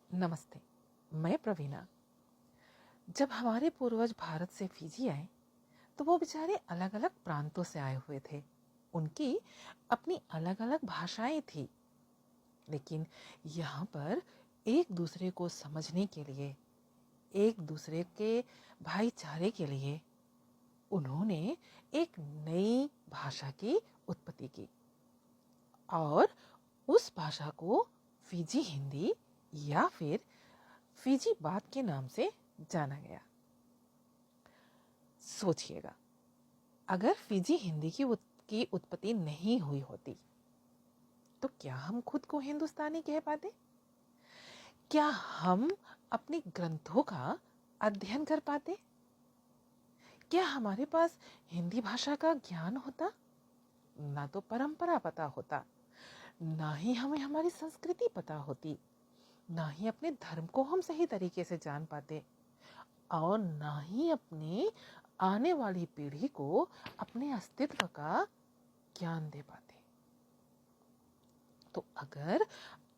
नमस्ते। मैं प्रवीणा। जब हमारे पूर्वज भारत से फिजी आए तो वो बेचारे अलग अलग प्रांतों से आए हुए थे। उनकी अपनी अलग अलग भाषाएं थी, लेकिन यहाँ पर एक दूसरे को समझने के लिए, एक दूसरे के भाईचारे के लिए उन्होंने एक नई भाषा की उत्पत्ति की और उस भाषा को फिजी हिंदी या फिर फिजी बात के नाम से जाना गया। सोचिएगा, अगर फिजी हिंदी की उत्पत्ति नहीं हुई होती तो क्या हम खुद को हिंदुस्तानी कह पाते? क्या हम अपने ग्रंथों का अध्ययन कर पाते? क्या हमारे पास हिंदी भाषा का ज्ञान होता? ना तो परंपरा पता होता, ना ही हमें हमारी संस्कृति पता होती, ना ही अपने धर्म को हम सही तरीके से जान पाते और ना ही अपनी आने वाली पीढ़ी को अपने अस्तित्व का ज्ञान दे पाते। तो अगर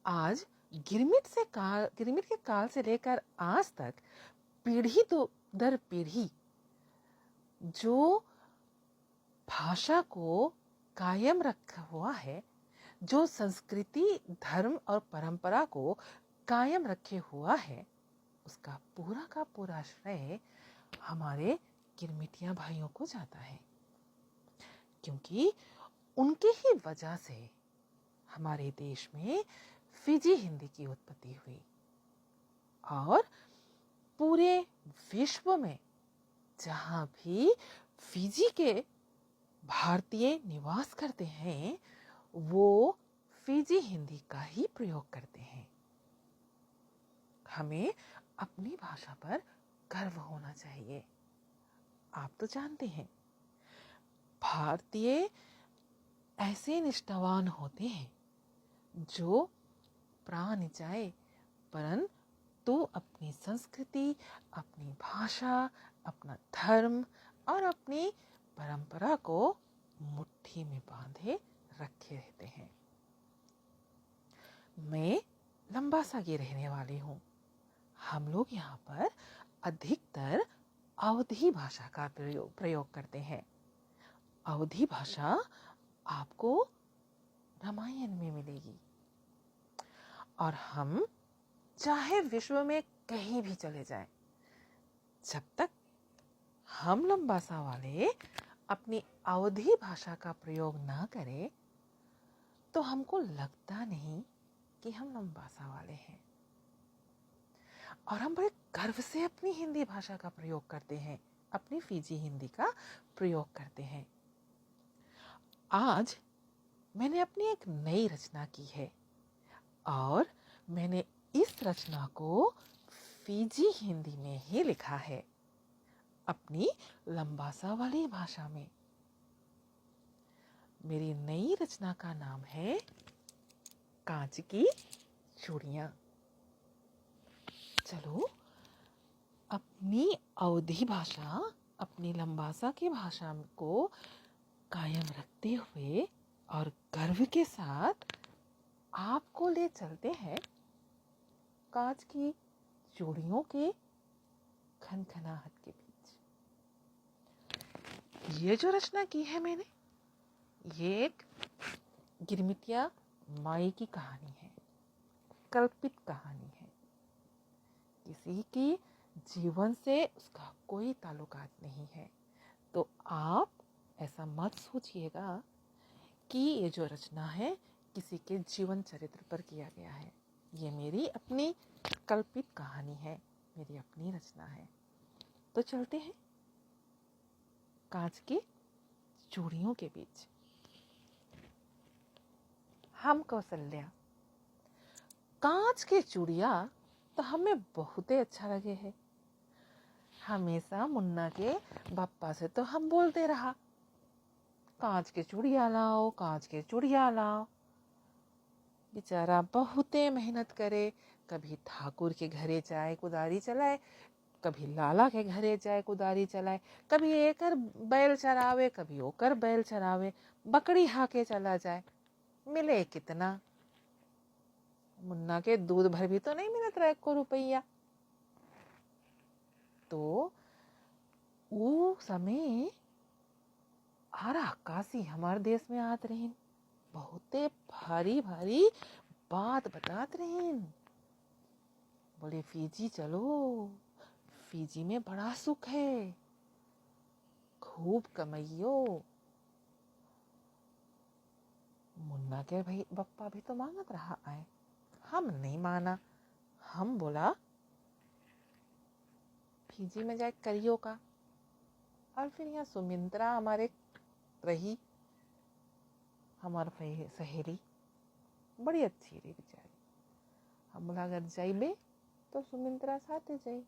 आज गिरमिट के काल से लेकर आज तक पीढ़ी दर पीढ़ी जो भाषा को कायम रखा हुआ है, जो संस्कृति, धर्म और परंपरा को कायम रखे हुआ है, उसका पूरा का पूरा श्रेय हमारे गिरमिटिया भाइयों को जाता है, क्योंकि उनकी ही वजह से हमारे देश में फिजी हिंदी की उत्पत्ति हुई और पूरे विश्व में जहाँ भी फिजी के भारतीय निवास करते हैं वो फिजी हिंदी का ही प्रयोग करते हैं। हमें अपनी भाषा पर गर्व होना चाहिए। आप तो जानते हैं, भारतीय ऐसे निष्ठावान होते हैं जो प्राण जाए परंतु अपनी संस्कृति, अपनी भाषा, अपना धर्म और अपनी परंपरा को मुट्ठी में बांधे रखे रहते हैं। मैं लंबासा की रहने वाली हूँ। हम लोग यहाँ पर अधिकतर अवधी भाषा का प्रयोग करते हैं। अवधी भाषा आपको रामायण में मिलेगी और हम चाहे विश्व में कहीं भी चले जाएं, जब तक हम लंबासा वाले अपनी अवधी भाषा का प्रयोग ना करें तो हमको लगता नहीं कि हम लंबासा वाले हैं। और हम बड़े गर्व से अपनी हिंदी भाषा का प्रयोग करते हैं, अपनी फिजी हिंदी का प्रयोग करते हैं। आज मैंने अपनी एक नई रचना की है और मैंने इस रचना को फिजी हिंदी में ही लिखा है, अपनी लंबासा वाली भाषा में। मेरी नई रचना का नाम है कांच की चूड़ियां। चलो, अपनी अवधी भाषा, अपनी लंबासा की भाषा को कायम रखते हुए और गर्व के साथ आपको ले चलते हैं कांच की चूड़ियों के खनखनाहट के बीच। ये जो रचना की है मैंने, ये एक गिरमिटिया माई की कहानी है, कल्पित कहानी है। किसी की जीवन से उसका कोई ताल्लुकात नहीं है। तो आप ऐसा मत सोचिएगा कि ये जो रचना है किसी के जीवन चरित्र पर किया गया है। ये मेरी अपनी कल्पित कहानी है, मेरी अपनी रचना है। तो चलते हैं कांच की चूड़ियों के बीच। हम कौशल्या। कांच के चूड़िया तो हमें बहुत ही अच्छा लगे है। हमेशा मुन्ना के पापा से तो हम बोलते रहा, कांच के चूड़िया लाओ, कांच के चूड़िया लाओ। बेचारा बहुते मेहनत करे, कभी ठाकुर के घरे जाए कुदारी चलाए, कभी लाला के घरे जाए कुदारी चलाए, कभी एकर बैल चरावे, कभी ओकर बैल चरावे, बकरी हाके चला जाए। मिले कितना? मुन्ना के दूध भर भी तो नहीं मिलत रहा 1 रुपया। तो वो समय आरा काशी हमारे देश में आत रहीन, बहुते भारी भारी बात बतात रहीन। बोले फीजी चलो, फीजी में बड़ा सुख है, खूब कमाइयो। मुन्ना के भाई बप्पा भी तो मांगत रहा आए, हम नहीं माना। हम बोला फीजी में जाए करियो का। और फिर यहाँ सुमित्रा हमारे रही, हमारे सहेली बड़ी अच्छी रही बेचारी। हम बोला अगर जाइबे तो सुमित्रा साथे जाई।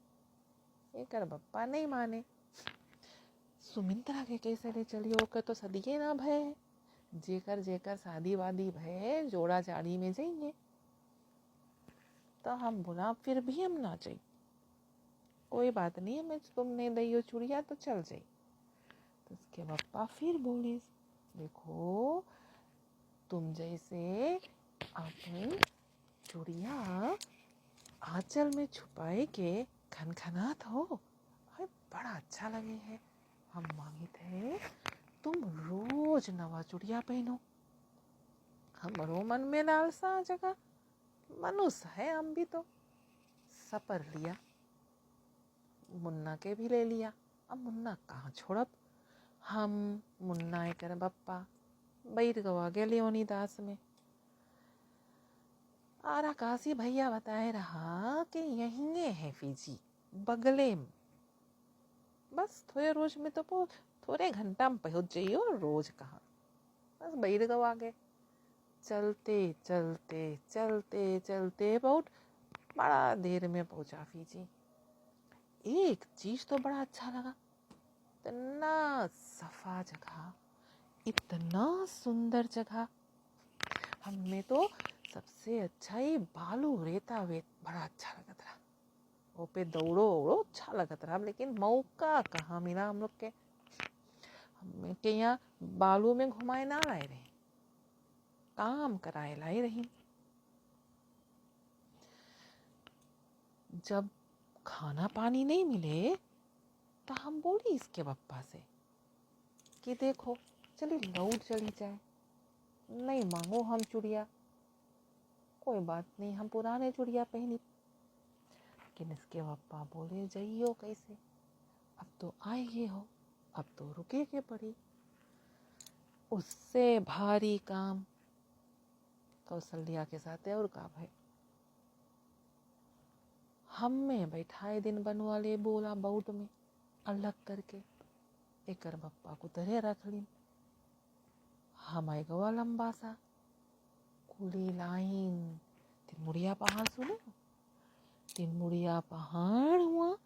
एकर बप्पा नहीं माने। सुमित्रा के कैसे ले चलियो, ओकर तो सदिये ना भय, जेकर जेकर शादी वादी भय जोड़ा जाड़ी में जाइए। तो हम बोला फिर भी हम ना जाई, कोई बात नहीं, हमें तुम नहीं दैयो चूड़िया तो चल जाई। तो उसके पप्पा फिर बोले देखो तुम जैसे अपन चूड़िया आंचल में छुपाए के खनखनात हो, अरे बड़ा अच्छा लगे है। हम मांगे थे तुम रोज नवा चूड़िया पहनो। हमरो मन में लालसा जगह, मनुष्य है हम भी तो। सपर लिया, मुन्ना के भी ले लिया। अब मुन्ना कहाँ छोड़ब। हम मुन्ना एकर बप्पा बैठ गवा गए लियोनीदास में। आरा काशी भैया बताए रहा कि यहीं है फीजी, बगले में, बस थोड़े रोज में तो थोड़े घंटा में पहुंच जाइयो, रोज कहाँ। बस बैठ गवा गए। चलते चलते चलते चलते बहुत बड़ा देर में पहुंचा फीजी। एक चीज तो बड़ा अच्छा लगा, इतना सफा जगह, इतना सुंदर जगह। हमें तो सबसे अच्छा ही बालू रेता वे बड़ा अच्छा लगत रहा। वो पे दौड़ो उड़ो अच्छा लगत रहा, लेकिन मौका कहाँ मिला हम लोग के। हमें के यहाँ बालू में घुमाए ना लाए रहे, काम कराए लाई रही। जब खाना पानी नहीं मिले तो हम बोली इसके पप्पा से कि देखो चली लौट चली जाए, नहीं मांगो हम चूड़िया, कोई बात नहीं हम पुराने चूड़िया पहनी। लेकिन इसके पप्पा बोले जाइयो कैसे, अब तो आए ही हो, अब तो रुके के पड़ी। उससे भारी काम कौशल्या के साथ है और का भाई। हम में बैठाए दिन बनवाले बोला बाउट में अलग करके एकर बप्पा को तरह रख ली। हम आए गवा लंबा सा कुली लाइन, तिनमुड़िया पहाड़ सुनो, तिनमुड़िया पहाड़ हुआ,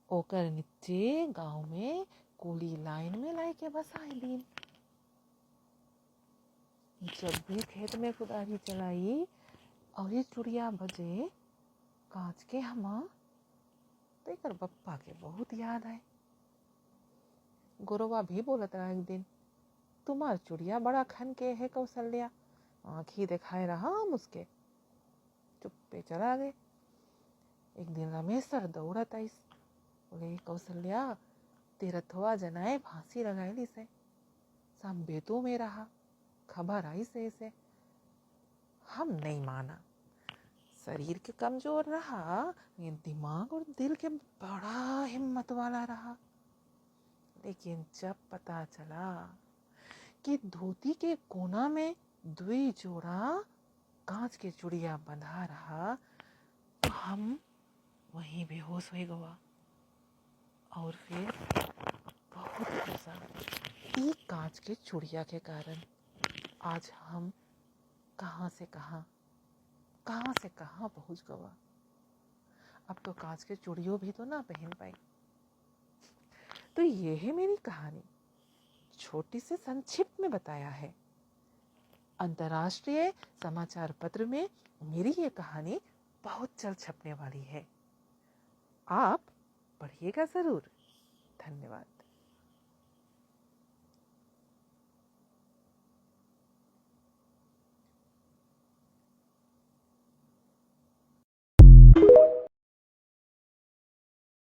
ओकर नीचे गांव में कुली लाइन में लाई के बसाई दिन। जब भी खेत में कुदारी चलाई और ये चुड़िया बजे कांच के हमा, तो एकर बप्पा के बहुत याद आए। गोरवा भी बोलत रहा एक दिन, तुम्हार चुड़िया बड़ा खन के है कौशल्या, आँखी दिखाए रहा हम उसके। चुप्पे चला गए। एक दिन रमेश सर दौड़त आईस, बोले कौशल्या तीरथवा जनाए फांसी लगाई से, सब बेतों में रहा, खबर आई से। हम नहीं माना, शरीर के कमजोर रहा, दिमाग और दिल के बड़ा हिम्मत वाला रहा। लेकिन जब पता चला कि धोती के कोना में 2 जोड़ा कांच के चूड़िया बंधा रहा, तो हम वहीं बेहोश हो गवा। और फिर बहुत गुस्सा, ई कांच के चूड़िया के कारण आज हम कहाँ से कहाँ पहुंच गवा। अब तो कांच के चूड़ियों भी तो ना पहन पाई। तो ये है मेरी कहानी, छोटी से संक्षिप्त में बताया है। अंतर्राष्ट्रीय समाचार पत्र में मेरी ये कहानी बहुत जल्द छपने वाली है, आप पढ़िएगा जरूर। धन्यवाद।